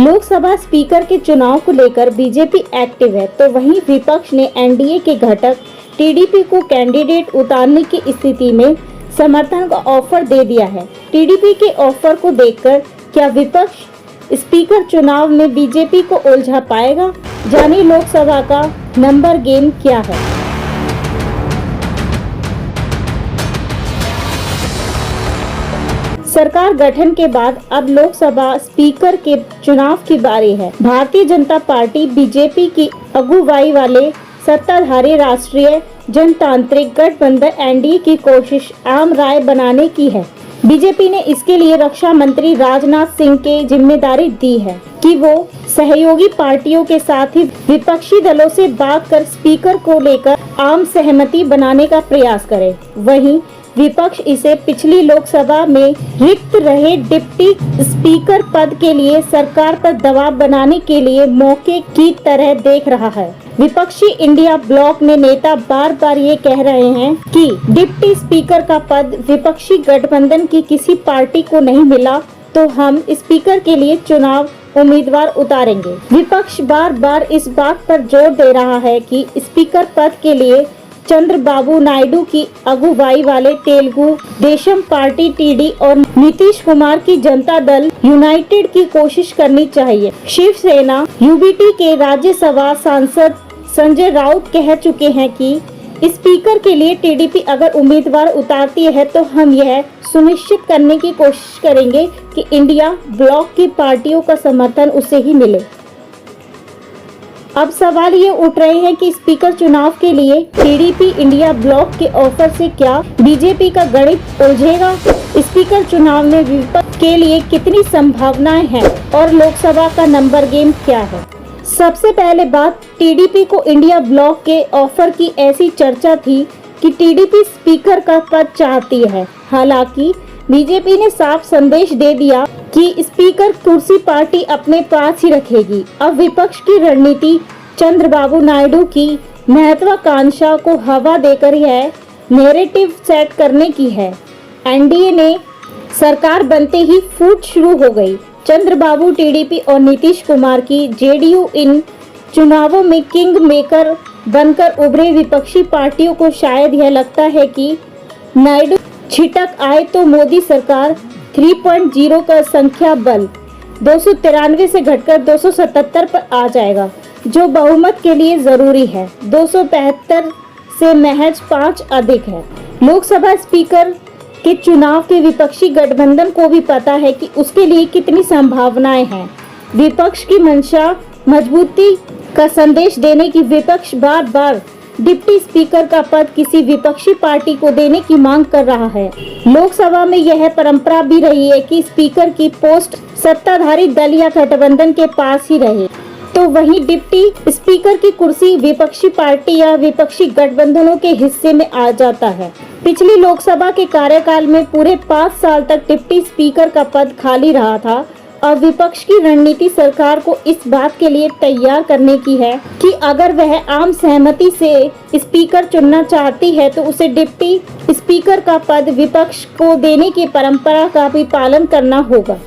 Lok Sabha speaker के चुनाव को लेकर बीजेपी एक्टिव है, तो वहीं विपक्ष ने एनडीए के घटक टीडीपी को कैंडिडेट उतारने की स्थिति में समर्थन का ऑफर दे दिया है। टीडीपी के ऑफर को देखकर क्या विपक्ष स्पीकर चुनाव में बीजेपी को उलझा पाएगा? जानिए लोकसभा का नंबर गेम क्या है। सरकार गठन के बाद अब लोकसभा स्पीकर के चुनाव की बारी है। भारतीय जनता पार्टी बीजेपी की अगुवाई वाले सत्ताधारी राष्ट्रीय जनतांत्रिक गठबंधन एनडीए की कोशिश आम राय बनाने की है। बीजेपी ने इसके लिए रक्षा मंत्री राजनाथ सिंह के जिम्मेदारी दी है कि वो सहयोगी पार्टियों के साथ ही विपक्षी दलों से बात कर स्पीकर को लेकर आम सहमति बनाने का प्रयास करे। वहीं विपक्ष इसे पिछली लोकसभा में रिक्त रहे डिप्टी स्पीकर पद के लिए सरकार पर दबाव बनाने के लिए मौके की तरह देख रहा है। विपक्षी इंडिया ब्लॉक में नेता बार बार ये कह रहे हैं कि डिप्टी स्पीकर का पद विपक्षी गठबंधन की किसी पार्टी को नहीं मिला तो हम स्पीकर के लिए चुनाव उम्मीदवार उतारेंगे। विपक्ष बार बार इस बात पर जोर दे रहा है कि स्पीकर पद के लिए चंद्रबाबू नायडू की अगुवाई वाले तेलुगु देशम पार्टी टीडी और नीतीश कुमार की जनता दल यूनाइटेड की कोशिश करनी चाहिए। शिवसेना यूबीटी के राज्यसभा सांसद संजय राउत कह चुके हैं कि स्पीकर के लिए टीडीपी अगर उम्मीदवार उतारती है तो हम यह सुनिश्चित करने की कोशिश करेंगे कि इंडिया ब्लॉक की पार्टियों का समर्थन उसे ही मिले। अब सवाल ये उठ रहे हैं कि स्पीकर चुनाव के लिए टीडीपी इंडिया ब्लॉक के ऑफर से क्या बीजेपी का गणित उलझेगा? स्पीकर चुनाव में विपक्ष के लिए कितनी संभावनाएं हैं और लोकसभा का नंबर गेम क्या है? सबसे पहले बात, टीडीपी को इंडिया ब्लॉक के ऑफर की ऐसी चर्चा थी कि टीडीपी स्पीकर का पद चाहती है। हालांकि बीजेपी ने साफ संदेश दे दिया कि स्पीकर कुर्सी पार्टी अपने पास ही रखेगी। अब विपक्ष की रणनीति चंद्रबाबू नायडू की महत्वाकांक्षा को हवा देकर यह नैरेटिव सेट करने की है। एनडीए ने सरकार बनते ही फूट शुरू हो गई। चंद्रबाबू टीडीपी और नीतीश कुमार की जेडीयू इन चुनावों में किंग मेकर बनकर उभरे विपक्षी पार्टियों को शायद यह लगता है कि नायडू छिटक आए तो मोदी सरकार 3.0 का संख्या बल 293 से घटकर 277 पर आ जाएगा, जो बहुमत के लिए जरूरी है। 275 से महज 5 अधिक है। लोकसभा स्पीकर के चुनाव के विपक्षी गठबंधन को भी पता है कि उसके लिए कितनी संभावनाएं हैं। विपक्ष की मंशा मजबूती का संदेश देने की विपक्ष बार बार डिप्टी स्पीकर का पद किसी विपक्षी पार्टी को देने की मांग कर रहा है। लोकसभा में यह परंपरा भी रही है कि स्पीकर की पोस्ट सत्ताधारी दल या गठबंधन के पास ही रहे, तो वहीं डिप्टी स्पीकर की कुर्सी विपक्षी पार्टी या विपक्षी गठबंधनों के हिस्से में आ जाता है। पिछली लोकसभा के कार्यकाल में पूरे 5 साल तक डिप्टी स्पीकर का पद खाली रहा था और विपक्ष की रणनीति सरकार को इस बात के लिए तैयार करने की है कि अगर वह आम सहमति से स्पीकर चुनना चाहती है तो उसे डिप्टी स्पीकर का पद विपक्ष को देने की परंपरा का भी पालन करना होगा।